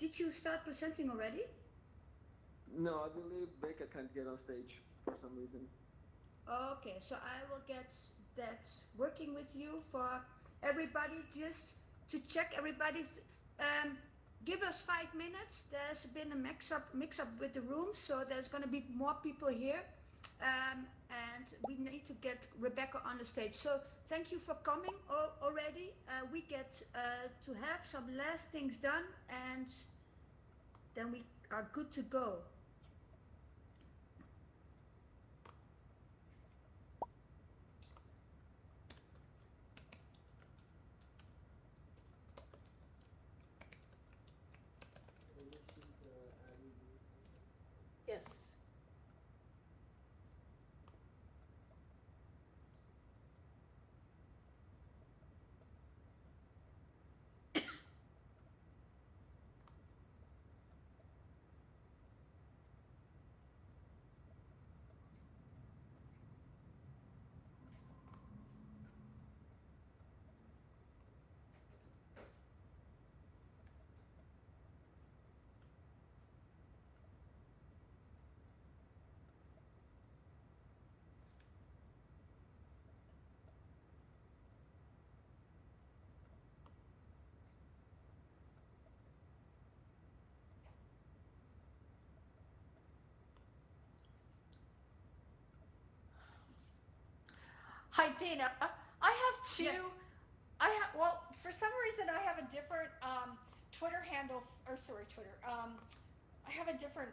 did you start presenting already? No, I believe Becca can't get on stage for some reason. Okay, so I will get that working with you for everybody, just to check everybody's. Um, Give us 5 minutes. There's been a mix up with the room, so there's going to be more people here, and we need to get Rebekah on the stage. So thank you for coming already. We get to have some last things done, and then we are good to go. Yes. Hi, Dana. I have two. Yes. Well, for some reason, I have a different Twitter handle, or sorry, Twitter. I have a different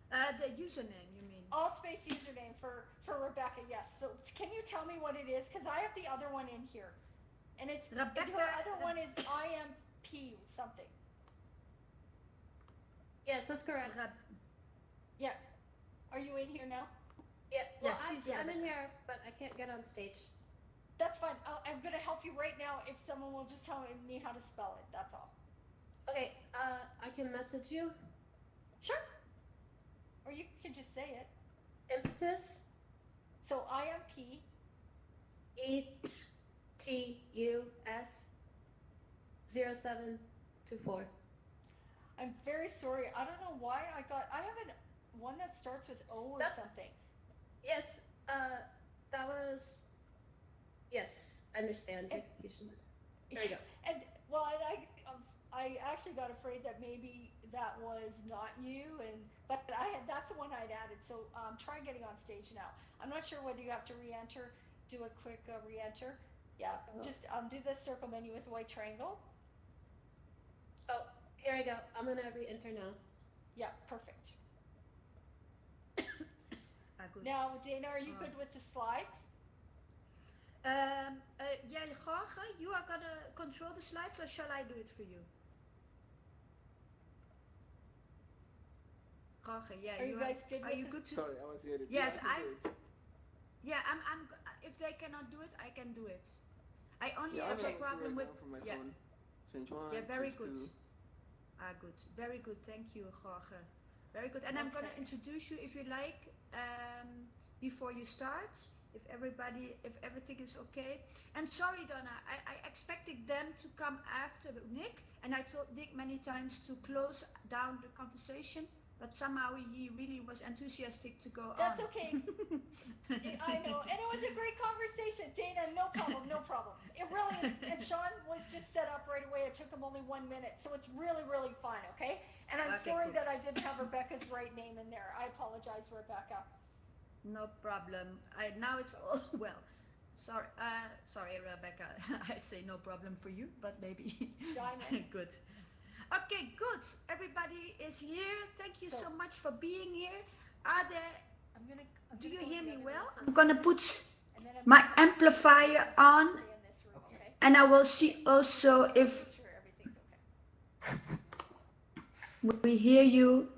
The username, you mean? all-space username for Rebekah. Yes. So can you tell me what it is? Because I have the other one in here, and it's Rebekah. her other one is IMP something. Yes, that's correct. Yeah. Are you in here now? Yeah, well, Yes, I'm in here, but I can't get on stage. That's fine. I'm going to help you right now if someone will just tell me how to spell it. That's all. Okay, I can message you. Sure. Or you can just say it. Impetus. So IMP. ETUS 0724. I'm very sorry. I don't know why I have one that starts with O or something. Yes, that was, yes, I understand your confusion. There you go. And well, I actually got afraid that maybe that was not you, but that's the one I'd added. So try getting on stage now. I'm not sure whether you have to re-enter. Do a quick re-enter. Yeah, just do the circle menu with the white triangle. Oh, here I go. I'm gonna re-enter now. Yeah, perfect. Now, Dana, are you good with the slides? Yeah, Jorge, you are gonna control the slides, or shall I do it for you? Jorge, yeah. Are you guys good? Are you good to? Sorry, I was muted. Yes, Yeah, I'm. If they cannot do it, I can do it. I only have a problem with. Yeah. Phone. Change one. Yeah, very change good. two. Good. Very good. Thank you, Jorge. Very good. And I'm gonna introduce you, if you like, before you start. If everything is okay. And sorry, Donna, I expected them to come after Nick, and I told Nick many times to close down the conversation, but somehow he really was enthusiastic to go That's on. okay. I know, and it was a great conversation, Dana. No problem. It really is. And Sean was just set up right away. It took him only 1 minute, so it's really, really fun. Okay. And I'm sorry that I didn't have Rebekah's right name in there. I apologize, Rebekah. No problem. Now it's all well. Sorry, Rebekah. I say no problem for you, but maybe. Diamond. Good. Okay, good. Everybody is here. Thank you so much for being here. Do you hear me well? I'm gonna put my amplifier on, and I will see also if we hear you,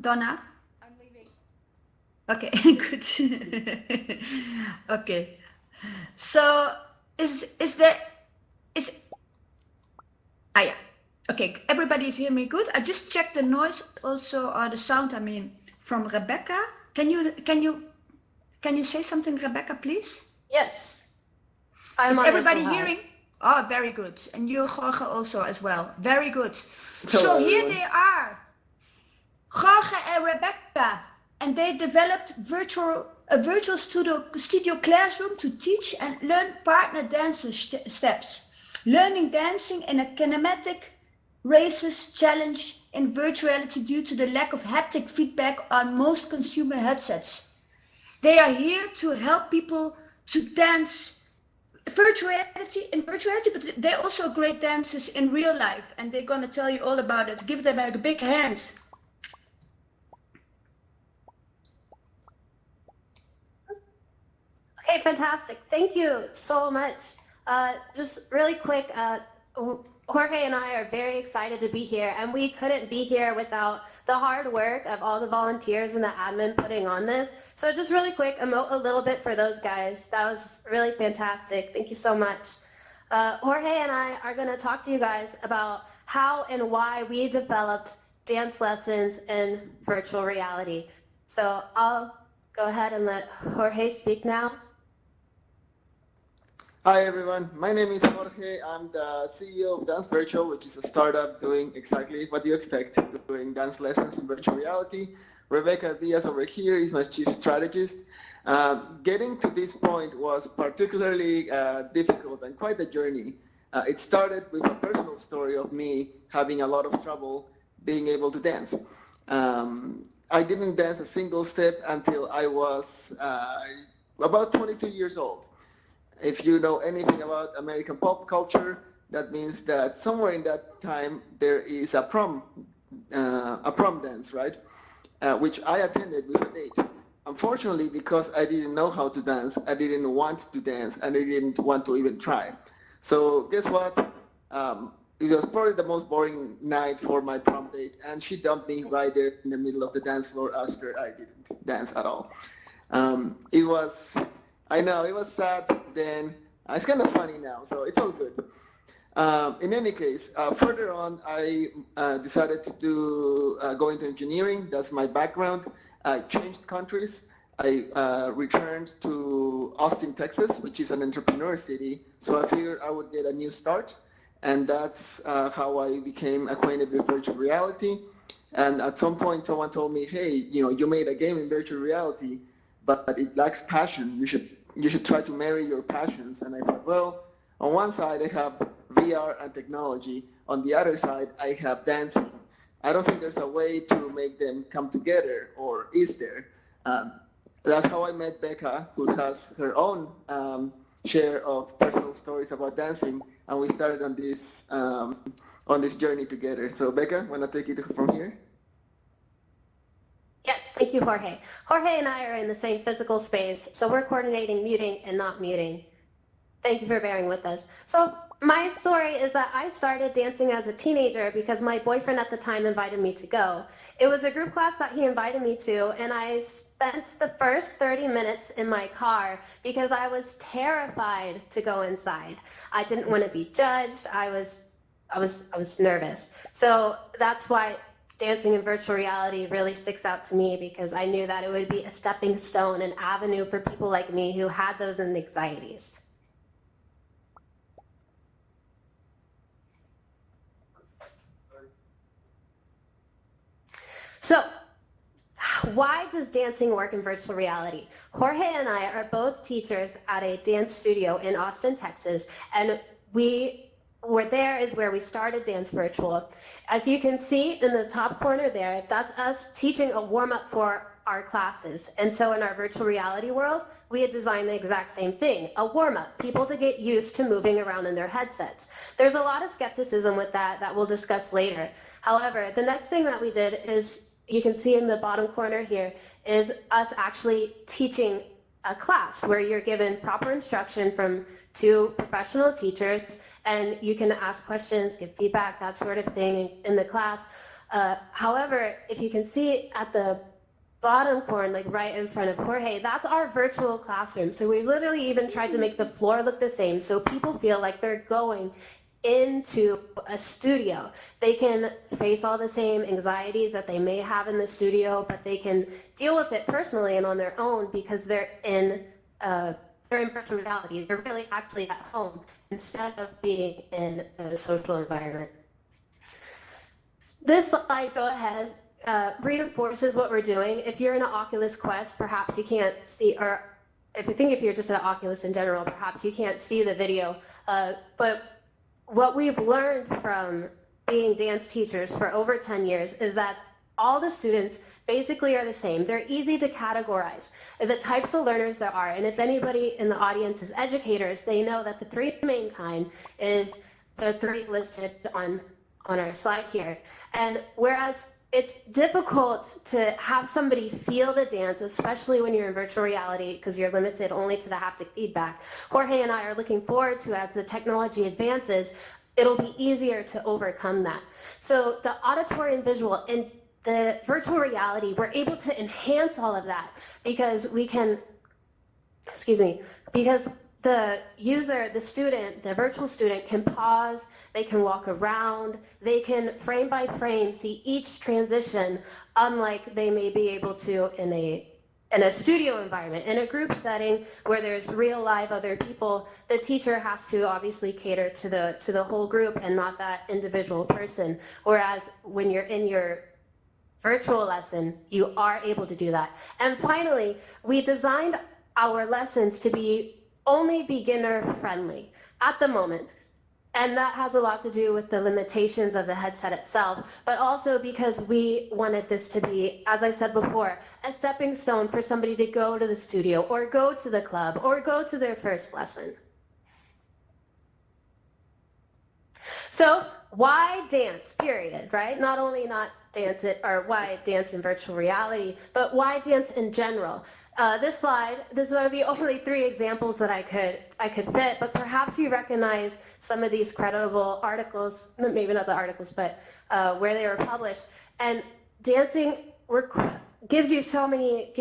Donna. Okay, good. Okay, so yeah. Okay, everybody's hearing me good. I just checked the noise also, or the sound. I mean, from Rebekah. Can you say something, Rebekah, please? Yes. Is everybody hearing? Oh, very good. And you, Jorge, also as well. Very good. Hello, So here everyone. they are, Jorge and Rebekah, and they developed a virtual studio classroom to teach and learn partner dancer steps. Learning dancing in a kinematic raises challenge in virtual reality due to the lack of haptic feedback on most consumer headsets. They are here to help people to dance virtuality, but they're also great dancers in real life, and they're gonna tell you all about it. Give them a big hand. Okay, fantastic. Thank you so much. Just really quick, Jorge and I are very excited to be here, and we couldn't be here without the hard work of all the volunteers and the admin putting on this. So just really quick, emote a little bit for those guys. That was really fantastic. Thank you so much. Jorge and I are going to talk to you guys about how and why we developed dance lessons in virtual reality. So I'll go ahead and let Jorge speak now. Hi everyone, my name is Jorge. I'm the CEO of Dance Virtual, which is a startup doing exactly what you expect, doing dance lessons in virtual reality. Rebekah Diaz over here is my chief strategist. Getting to this point was particularly difficult and quite a journey. It started with a personal story of me having a lot of trouble being able to dance. I didn't dance a single step until I was about 22 years old. If you know anything about American pop culture, that means that somewhere in that time there is a prom dance, right? Which I attended with a date. Unfortunately, because I didn't know how to dance, I didn't want to dance, and I didn't want to even try. So guess what? It was probably the most boring night for my prom date, and she dumped me right there in the middle of the dance floor after I didn't dance at all. I know, it was sad then. It's kind of funny now, so it's all good. In any case, further on, I decided to go into engineering. That's my background. I changed countries. I returned to Austin, Texas, which is an entrepreneur city. So I figured I would get a new start. And that's how I became acquainted with virtual reality. And at some point, someone told me, hey, you made a game in virtual reality, but it lacks passion. You should try to marry your passions. And I thought, well, on one side I have VR and technology. On the other side, I have dancing. I don't think there's a way to make them come together, or is there? That's how I met Becca, who has her own share of personal stories about dancing, and we started on this journey together. So Becca, want to take it from here? Yes, thank you, Jorge. Jorge and I are in the same physical space, so we're coordinating muting and not muting. Thank you for bearing with us. So my story is that I started dancing as a teenager because my boyfriend at the time invited me to go. It was a group class that he invited me to, and I spent the first 30 minutes in my car because I was terrified to go inside. I didn't want to be judged. I was nervous. So that's why dancing in virtual reality really sticks out to me, because I knew that it would be a stepping stone, an avenue for people like me who had those anxieties. So, why does dancing work in virtual reality? Jorge and I are both teachers at a dance studio in Austin, Texas, and there is where we started Dance Virtual. As you can see in the top corner there, that's us teaching a warm-up for our classes. And so in our virtual reality world, we had designed the exact same thing, a warm-up, people to get used to moving around in their headsets. There's a lot of skepticism with that we'll discuss later. However, the next thing that we did is, you can see in the bottom corner here, is us actually teaching a class where you're given proper instruction from two professional teachers, and you can ask questions, give feedback, that sort of thing in the class. However, if you can see at the bottom corner, like right in front of Jorge, that's our virtual classroom. So we literally even tried to make the floor look the same so people feel like they're going into a studio. They can face all the same anxieties that they may have in the studio, but they can deal with it personally and on their own because they're in a they're in virtual reality. They're really actually at home instead of being in a social environment. This slide, go ahead, reinforces what we're doing. If you're in an Oculus Quest, perhaps you can't see, or if you're just at Oculus in general, perhaps you can't see the video. But what we've learned from being dance teachers for over 10 years is that all the students basically are the same. They're easy to categorize. The types of learners there are, and if anybody in the audience is educators, they know that the three main kind is the three listed on our slide here. And whereas it's difficult to have somebody feel the dance, especially when you're in virtual reality because you're limited only to the haptic feedback, Jorge and I are looking forward to, as the technology advances, it'll be easier to overcome that. So the auditory and visual in the virtual reality, we're able to enhance all of that because we can, because the user, the student, the virtual student can pause, they can walk around, they can frame by frame see each transition, unlike they may be able to in a studio environment. In a group setting where there's real live other people, the teacher has to obviously cater to the whole group and not that individual person. Whereas when you're in your virtual lesson, you are able to do that. And finally, we designed our lessons to be only beginner friendly at the moment. And that has a lot to do with the limitations of the headset itself, but also because we wanted this to be, as I said before, a stepping stone for somebody to go to the studio or go to the club or go to their first lesson. So why dance, period, right? Not only not dance it, or why dance in virtual reality, but why dance in general? This slide, these are the only three examples that I could fit, but perhaps you recognize some of these credible articles, maybe not the articles, but where they were published. And dancing gives you so many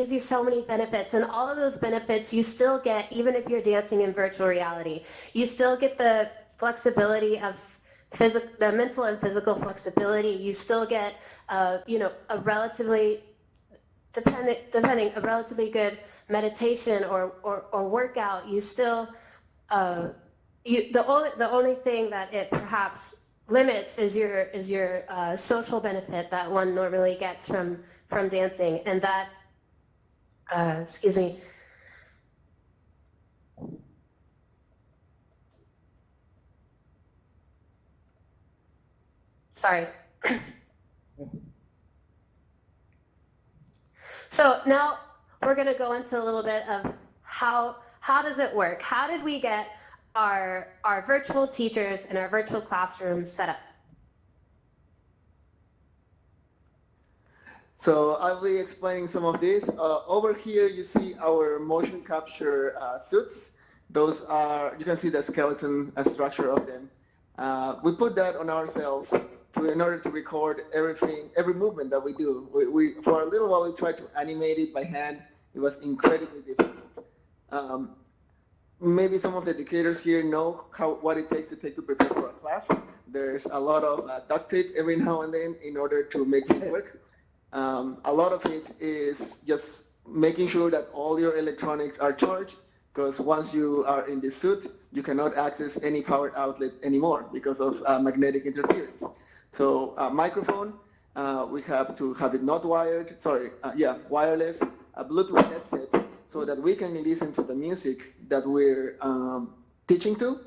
benefits, and all of those benefits you still get even if you're dancing in virtual reality. You still get the flexibility of the mental and physical flexibility. You still get a relatively a relatively good meditation or workout. You still the only thing that it perhaps limits is your social benefit that one normally gets from dancing, and that sorry. So now we're going to go into a little bit of how does it work? How did we get our virtual teachers and our virtual classroom set up? So I'll be explaining some of this. Over here you see our motion capture suits. Those are, you can see the skeleton structure of them. We put that on ourselves in order to record everything, every movement that we do. We for a little while we tried to animate it by hand. It was incredibly difficult. Maybe some of the educators here know what it takes to prepare for a class. There's a lot of duct tape every now and then in order to make things work. A lot of it is just making sure that all your electronics are charged, because once you are in this suit, you cannot access any power outlet anymore because of magnetic interference. So microphone, we have to have it not wired, wireless, a Bluetooth headset, so that we can listen to the music that we're teaching to.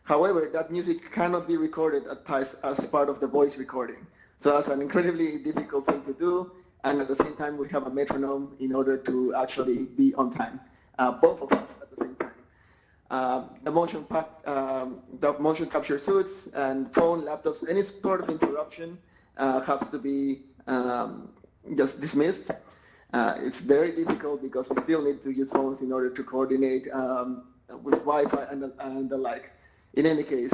However, that music cannot be recorded as part of the voice recording. So that's an incredibly difficult thing to do, and at the same time we have a metronome in order to actually be on time, both of us at the same time. The motion capture suits and phone, laptops, any sort of interruption has to be just dismissed. It's very difficult because we still need to use phones in order to coordinate with Wi-Fi and the like. In any case,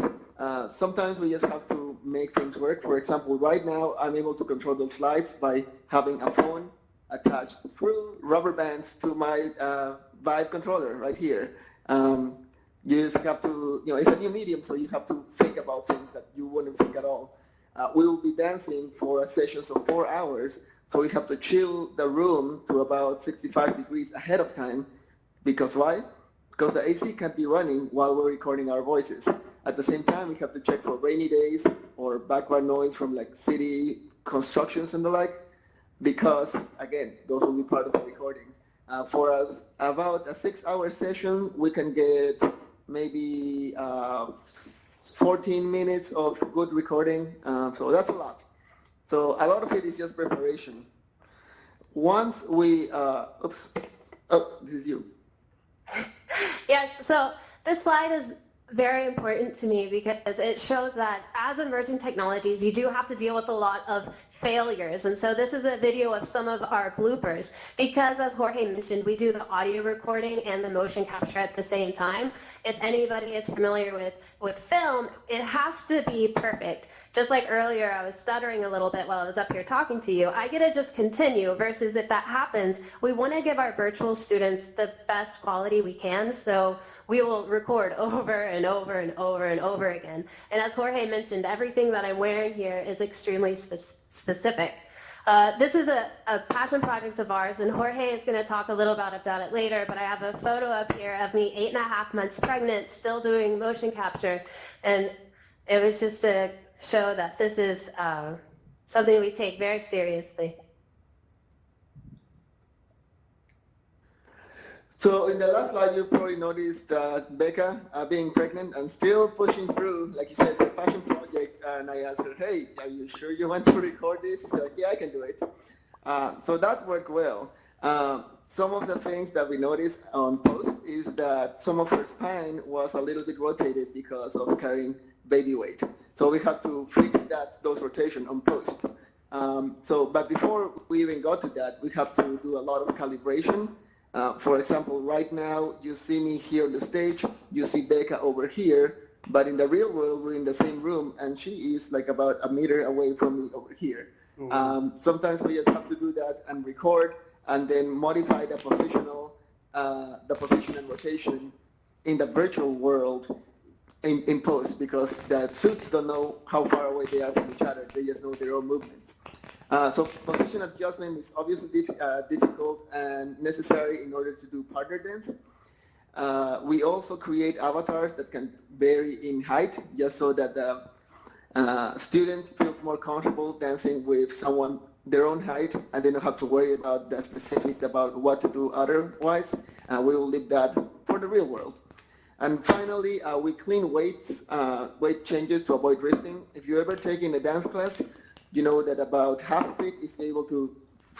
sometimes we just have to make things work. For example, right now I'm able to control the slides by having a phone attached through rubber bands to my Vive controller right here. You just have to, it's a new medium, so you have to think about things that you wouldn't think at all. We will be dancing for sessions of 4 hours, so we have to chill the room to about 65 degrees ahead of time. Because why? because the AC can be running while we're recording our voices. At the same time, we have to check for rainy days or background noise from like city constructions and the like, because again, those will be part of the recordings. For about a 6-hour session, we can get maybe 14 minutes of good recording, so that's a lot. So a lot of it is just preparation. Once we, oops, oh, this is you. Yes, so this slide is very important to me because it shows that as emerging technologies, you do have to deal with a lot of failures. And so this is a video of some of our bloopers because, as Jorge mentioned, we do the audio recording and the motion capture at the same time. If anybody is familiar with film, it has to be perfect. Just like earlier, I was stuttering a little bit while I was up here talking to you. I get to just continue versus if that happens, we want to give our virtual students the best quality we can. So we will record over and over and over and over again. And as Jorge mentioned, everything that I'm wearing here is extremely specific. This is a passion project of ours, and Jorge is going to talk a little about it later, but I have a photo up here of me 8.5 months pregnant, still doing motion capture, and it was just to show that this is something we take very seriously. So in the last slide, you probably noticed that Becca being pregnant and still pushing through. Like you said, it's a passion project. And I asked her, hey, are you sure you want to record this? She's like, yeah, I can do it. So that worked well. Some of the things that we noticed on post is that some of her spine was a little bit rotated because of carrying baby weight. So we had to fix those rotation on post. But before we even got to that, we have to do a lot of calibration. For example, right now, you see me here on the stage, you see Becca over here, but in the real world, we're in the same room, and she is like about a meter away from me over here. Sometimes we just have to do that and record, and then modify the position and rotation in the virtual world in post, because the suits don't know how far away they are from each other, they just know their own movements. So position adjustment is obviously difficult and necessary in order to do partner dance. We also create avatars that can vary in height, just so that the student feels more comfortable dancing with someone their own height, and they don't have to worry about the specifics about what to do otherwise. We will leave that for the real world. And finally, we clean weight changes to avoid drifting. If you ever taken a dance class, you know that about haptic is able to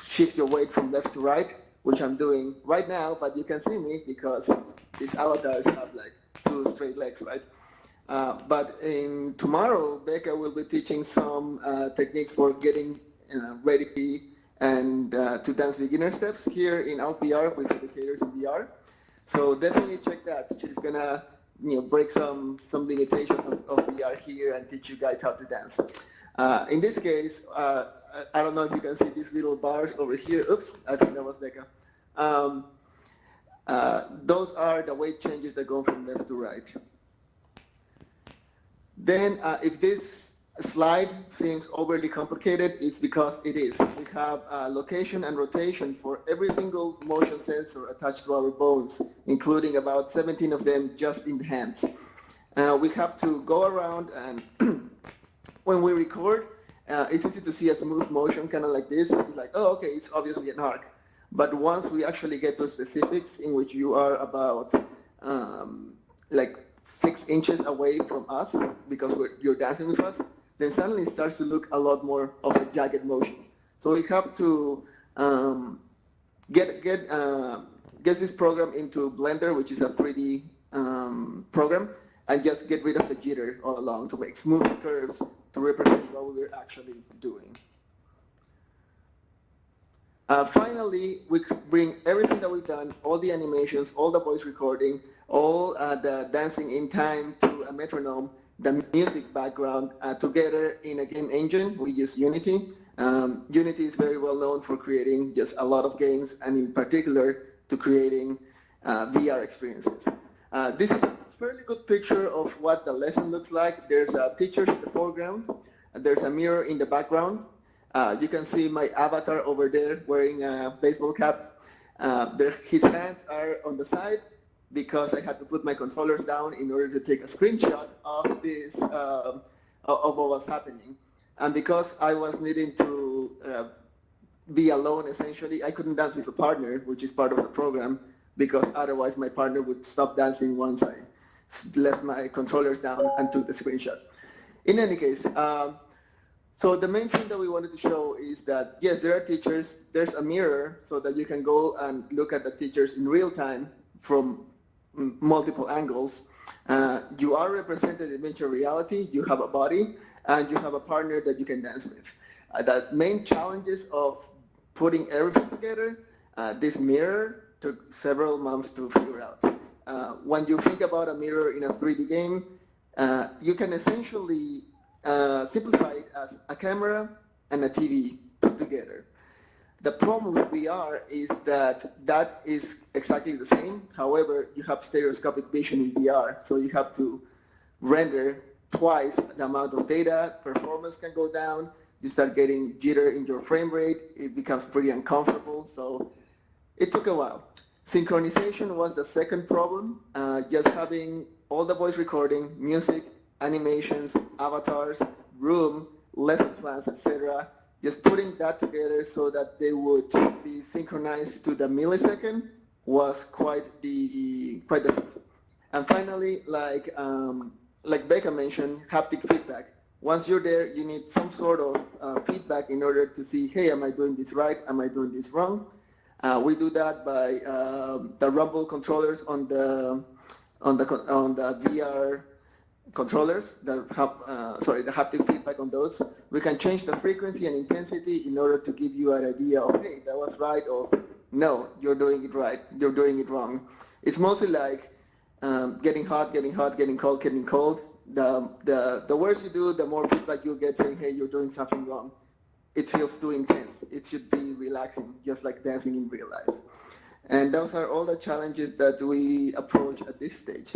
shift your weight from left to right, which I'm doing right now, but you can see me because these avatars have like 2 straight legs, right? But tomorrow, Becca will be teaching some techniques for getting ready and to dance beginner steps here in LPR with educators in VR. So definitely check that. She's gonna break some limitations of VR here and teach you guys how to dance. In this case, I don't know if you can see these little bars over here. Oops, I think that was Becca. Those are the weight changes that go from left to right. Then if this slide seems overly complicated, it's because it is. We have location and rotation for every single motion sensor attached to our bones, including about 17 of them just in the hands. We have to go around, and when we record, it's easy to see a smooth motion, kind of like this. It's like, oh, okay, it's obviously an arc. But once we actually get to specifics in which you are about like 6 inches away from us because you're dancing with us, then suddenly it starts to look a lot more of a jagged motion. So we have to get this program into Blender, which is a 3D program, and just get rid of the jitter all along to make smooth curves to represent what we're actually doing. Finally, we bring everything that we've done, all the animations, all the voice recording, all the dancing in time to a metronome, the music background together in a game engine. We use Unity. Unity is very well known for creating just a lot of games, and in particular to creating VR experiences. This is a fairly good picture of what the lesson looks like. There's a teacher in the foreground. There's a mirror in the background. You can see my avatar over there wearing a baseball cap. His hands are on the side. because I had to put my controllers down in order to take a screenshot of this, of what was happening. And because I was needing to be alone, essentially, I couldn't dance with a partner, which is part of the program, because otherwise my partner would stop dancing once I left my controllers down and took the screenshot. In any case, so the main thing that we wanted to show is that, yes, there are teachers, there's a mirror so that you can go and look at the teachers in real time from multiple angles. You are represented in virtual reality, you have a body, and you have a partner that you can dance with. The main challenges of putting everything together, this mirror took several months to figure out. When you think about a mirror in a 3D game, you can essentially simplify it as a camera and a TV put together. The problem with VR is that that is exactly the same. However, you have stereoscopic vision in VR, so you have to render twice the amount of data, performance can go down, you start getting jitter in your frame rate, it becomes pretty uncomfortable, so it took a while. Synchronization was the second problem, just having all the voice recording, music, animations, avatars, room, lesson plans, etc. Just putting that together so that they would be synchronized to the millisecond was quite the feat. And finally, like Becca mentioned, haptic feedback. Once you're there, you need some sort of feedback in order to see, hey, am I doing this right? Am I doing this wrong? We do that by the rumble controllers on the VR controllers that have, the haptic feedback on those. We can change the frequency and intensity in order to give you an idea of, hey, that was right, or no, you're doing it right, you're doing it wrong. It's mostly like getting hot, getting cold, getting cold. The worse you do, the more feedback you get saying, hey, you're doing something wrong. It feels too intense. It should be relaxing, just like dancing in real life. And those are all the challenges that we approach at this stage.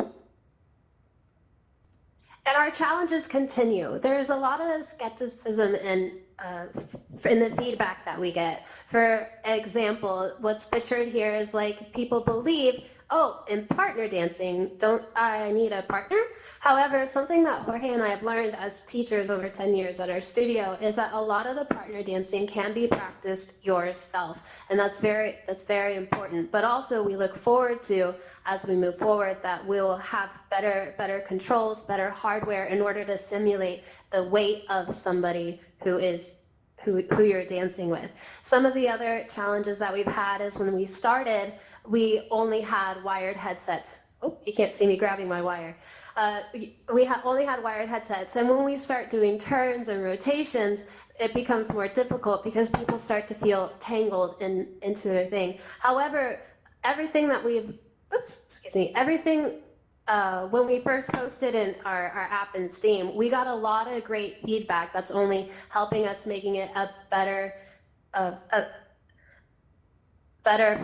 And our challenges continue. There's a lot of skepticism in the feedback that we get. For example, what's pictured here is like people believe, oh, in partner dancing, don't I need a partner? However, something that Jorge and I have learned as teachers over 10 years at our studio is that a lot of the partner dancing can be practiced yourself, and that's very important. But also, we look forward to, as we move forward, that we'll have better controls, better hardware in order to simulate the weight of somebody who you're dancing with. Some of the other challenges that we've had is when we started, we only had wired headsets. Oh, you can't see me grabbing my wire. We only had wired headsets, and when we start doing turns and rotations, it becomes more difficult because people start to feel tangled into their thing. However, everything that when we first posted in our app in Steam, we got a lot of great feedback that's only helping us making it a better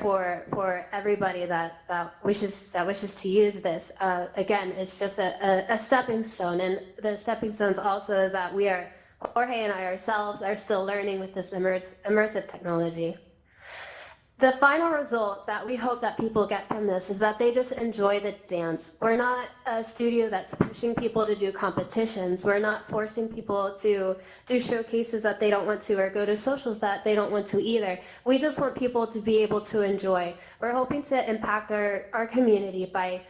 for everybody that wishes to use this. Again, it's just a stepping stone, and the stepping stones also is that Jorge and I ourselves are still learning with this immersive technology. The final result that we hope that people get from this is that they just enjoy the dance. We're not a studio that's pushing people to do competitions. We're not forcing people to do showcases that they don't want to or go to socials that they don't want to either. We just want people to be able to enjoy. We're hoping to impact our community by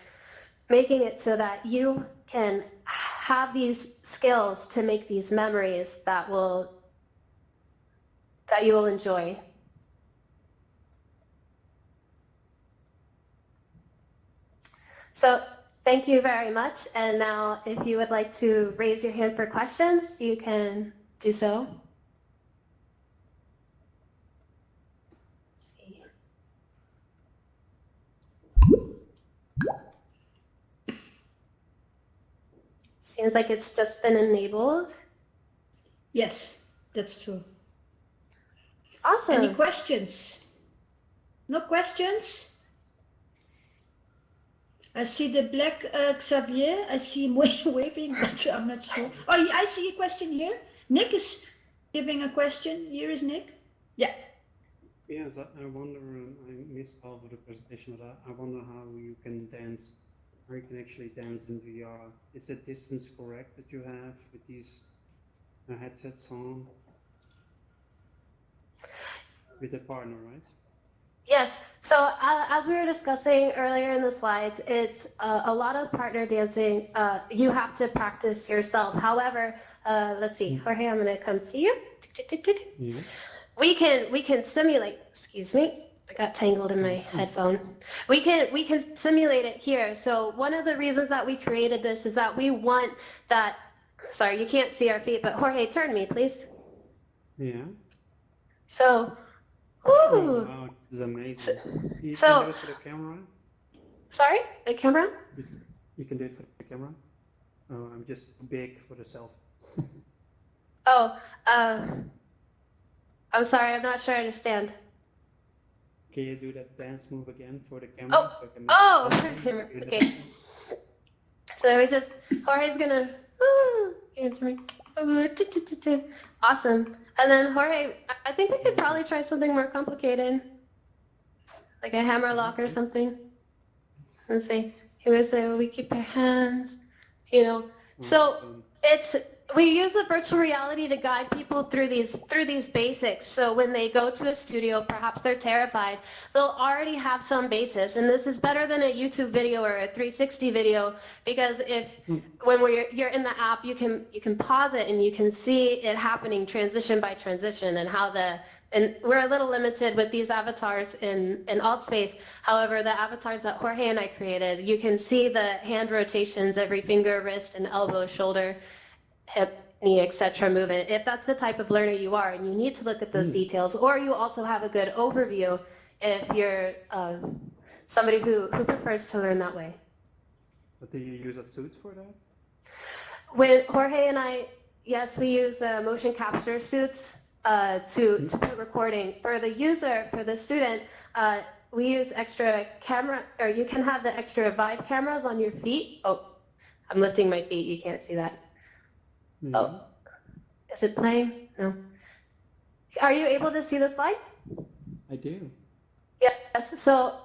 making it so that you can have these skills to make these memories that you will enjoy. So thank you very much. And now if you would like to raise your hand for questions, you can do so. Let's see. Seems like it's just been enabled. Yes, that's true. Awesome. Any questions? No questions? I see the black Xavier. I see him waving, but I'm not sure. Oh, I see a question here. Nick is giving a question. Here is Nick. Yeah. Yes, I wonder, I missed half of the presentation, but I wonder how you can dance, how you can actually dance in VR. Is the distance correct that you have with these headsets on? With a partner, right? Yes. So as we were discussing earlier in the slides, it's a lot of partner dancing. You have to practice yourself. However, let's see, Jorge, I'm going to come to you. Yeah. We can simulate. Excuse me, I got tangled in my headphone. We can simulate it here. So one of the reasons that we created this is that we want that. Sorry, you can't see our feet, but Jorge, turn me, please. Yeah. So. Ooh. Ooh. Wow, this is amazing. You So, can do it for the camera? Sorry, the camera? You can do it for the camera? Oh, I'm just big for the selfie. Oh, I'm sorry, I'm not sure I understand. Can you do that dance move again for the camera? Oh, okay. So we just, Jorge's gonna, answer me. Awesome. And then Jorge, I think we could probably try something more complicated. Like a hammer lock or something. Let's see. He would say, we keep our hands, So we use the virtual reality to guide people through these basics. So when they go to a studio, perhaps they're terrified, they'll already have some basis. And this is better than a YouTube video or a 360 video, because when you're in the app, you can pause it and you can see it happening transition by transition, and we're a little limited with these avatars in AltSpace. However, the avatars that Jorge and I created, you can see the hand rotations, every finger, wrist, and elbow, shoulder, hip, knee, etc. movement. If that's the type of learner you are, and you need to look at those details, or you also have a good overview if you're somebody who prefers to learn that way. But do you use a suit for that? When Jorge and I, yes, we use motion capture suits to do recording. For the user, for the student, we use extra camera, or you can have the extra Vive cameras on your feet. Oh, I'm lifting my feet, you can't see that. Yeah. Oh, is it playing? No. Are you able to see the slide? I do. Yes, so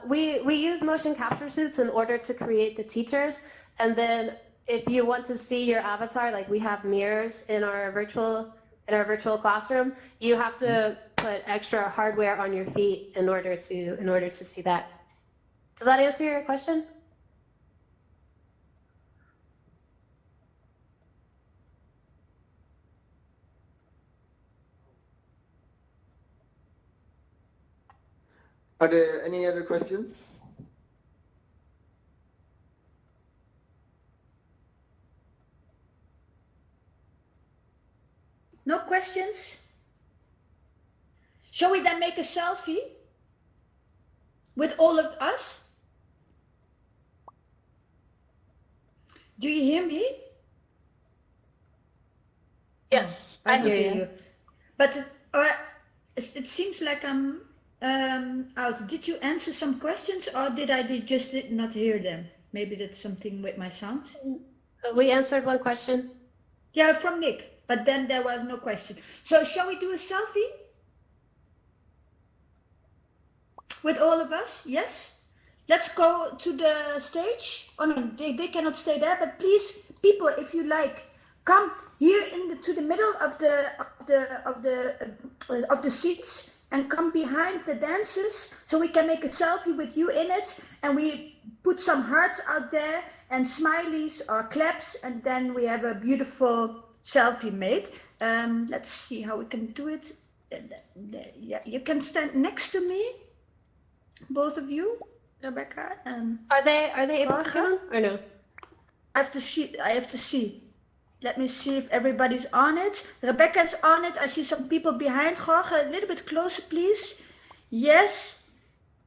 we use motion capture suits in order to create the teachers, and then if you want to see your avatar, like we have mirrors in our virtual classroom, you have to put extra hardware on your feet in order to see that. Does that answer your question? Are there any other questions? No questions? Shall we then make a selfie with all of us? Do you hear me? Yes, I hear you. But it seems like I'm out. Did you answer some questions, or did I just not hear them? Maybe that's something with my sound. We answered one question. Yeah, from Nick, but then there was no question. So shall we do a selfie with all of us? Yes. Let's go to the stage. Oh no, they cannot stay there. But please, people, if you like, come here to the middle of the seats and come behind the dancers, so we can make a selfie with you in it, and we put some hearts out there and smileys or claps, and then we have a beautiful selfie made. Let's see how we can do it. Yeah, you can stand next to me, both of you, Rebekah and. Are they able to come or no? I have to see. Let me see if everybody's on it. Rebekah's on it. I see some people behind. Jorge, a little bit closer, please. Yes.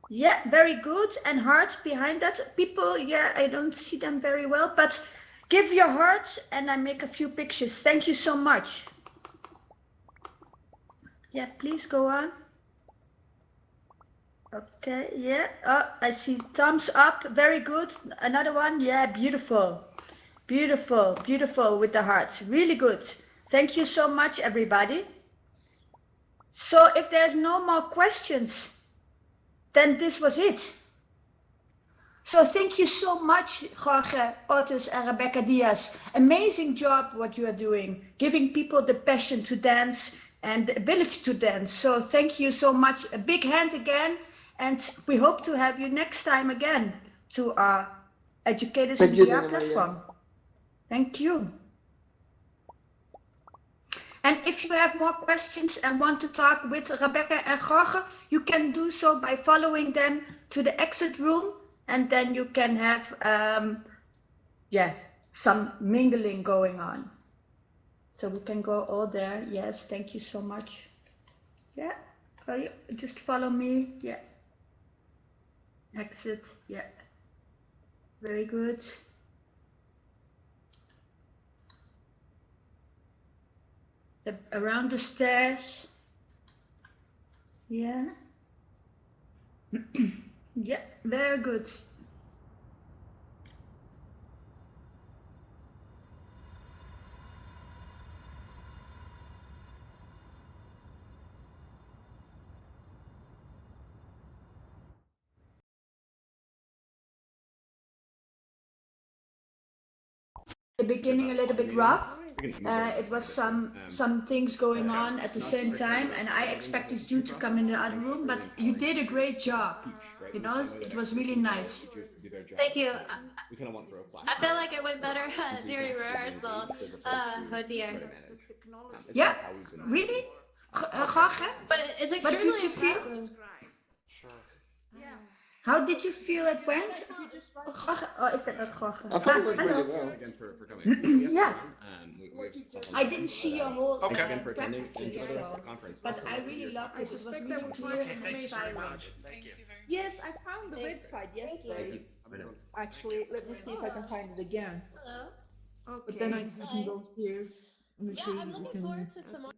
Yeah, very good. And hearts behind that. People, yeah, I don't see them very well. But give your hearts and I make a few pictures. Thank you so much. Yeah, please go on. Okay, yeah. Oh, I see thumbs up. Very good. Another one. Yeah, beautiful. Beautiful, beautiful with the hearts. Really good. Thank you so much, everybody. So if there's no more questions, then this was it. So thank you so much, Jorge Ortiz and Rebekah Diaz. Amazing job what you are doing, giving people the passion to dance and the ability to dance. So thank you so much. A big hand again, and we hope to have you next time again to our Educators in VR platform. Thank you. And if you have more questions and want to talk with Rebekah and Jorge, you can do so by following them to the exit room, and then you can have some mingling going on. So we can go all there. Yes, thank you so much. Yeah, just follow me. Yeah. Exit. Yeah. Very good. Around the stairs. Yeah. Yeah, very good. The beginning a little bit rough. It was some things going on at the same time, and I expected you to come in the other room, but you did a great job. You know, it was really nice. Thank you. I feel like it went better during rehearsal. Oh dear. Yeah, really? Jorge? But it's extremely impressive. Yeah. How did you feel it went? Jorge? Oh, is that not Jorge? I thought it went really well. Again for coming. Yeah. We've I didn't see your whole Thanks again for attending. practice, Enjoy the rest so, of the conference. but I really loved it. It was really clear and inspiring. Thank you. Yes, I found the website yesterday. Actually, let me see if I can find it again. Hello. But then I can go here. Let me Yeah, see I'm if we looking can- forward to tomorrow.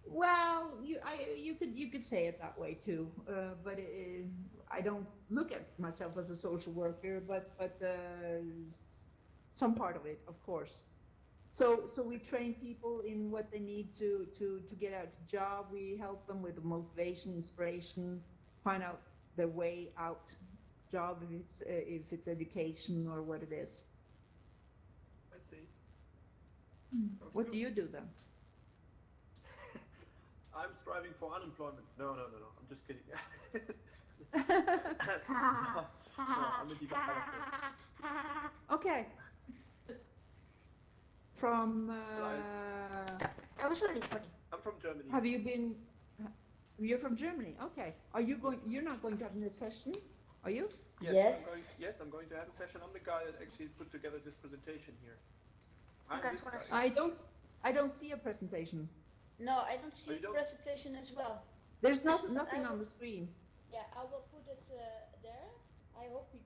Well, you could say it that way too, but I don't look at myself as a social worker, but some part of it, of course. So we train people in what they need to get out a job. We help them with motivation, inspiration, find out their way out job if it's education or what it is. I see. What do you do then? I'm striving for unemployment. No. I'm just kidding. No, I'm a developer. Okay. From That was really funny. I'm from Germany. have you been? You're from Germany. Okay. Are you going? You're not going to have a session, are you? Yes. I'm going to have a session. I'm the guy that actually put together this presentation here. I'm this guy. I don't see a presentation. No, I don't see you the don't? presentation as well. There's nothing on the screen. Yeah, I will put it there. I hope we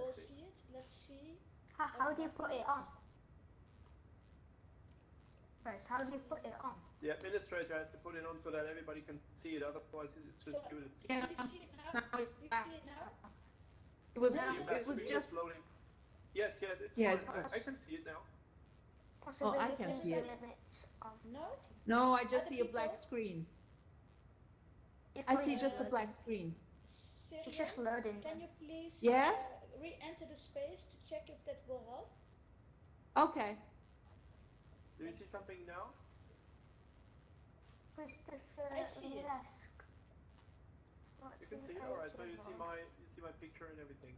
all see. see it. Let's see. How do you put it on? First, how do you put it on? The administrator has to put it on so that everybody can see it. Otherwise, it's just So, good. do you see it now? Now Do it's you back. see it now? It was just. loading. Yes, it's Yeah, fine. it's I can see it now. Oh, I can see it. No? No, I just Other see a black people? screen. I see just a black screen. Syria, just loading. can you please Yes? re-enter the space to check if that will help? Okay. Do you see something now? I see it. You can see it. All right. So you see my picture and everything.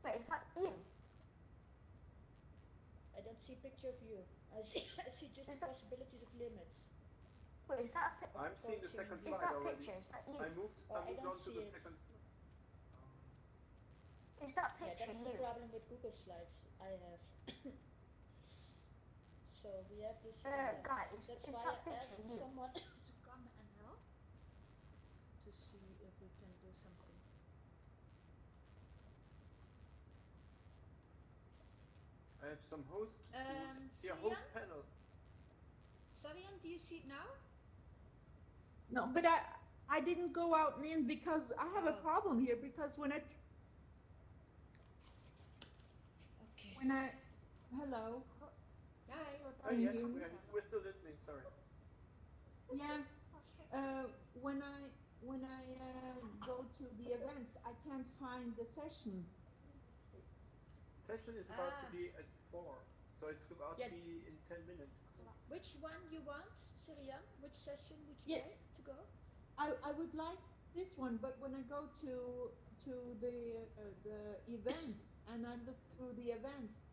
Wait, is that you? I don't see a picture of you. I see just the possibilities of limits. Wait, is that a picture? I'm seeing the second Is slide that already. picture? Is that you? I moved I on don't to see the it. second. Is that Yeah, picture that's the you? problem with Google Slides I have. So we have this. Guys, that's is why that I picture asked you? someone to come and help to see if we can do something. I have some host tools. Here, host panel. Sarian, do you see it now? No, but I didn't go out and in because I have a problem here because when I hello. Hi. Oh yes, we're still listening. Sorry. Yeah. When I go to the events, I can't find the session. Session is about to be at 4, so it's about to be in 10 minutes. Which one you want, Sirian? Which session would you like to go? I would like this one, but when I go to the event and I look through the events,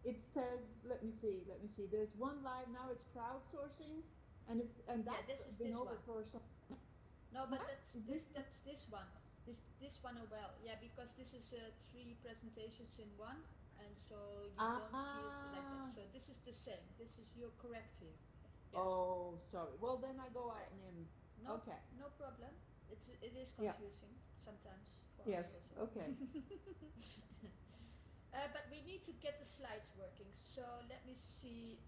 it says, let me see. There's one live now. It's crowdsourcing, and that's been over for some. No, but What? that's this one. This one as well. Yeah, because this is 3 presentations in one, and so you don't see it like that. So this is the same. You're correct here. Yeah. Oh, sorry. Well, then I go out and in. No, Okay. no problem. It is confusing sometimes for Yes. us also. Okay. But we need to get the slides working. So let me see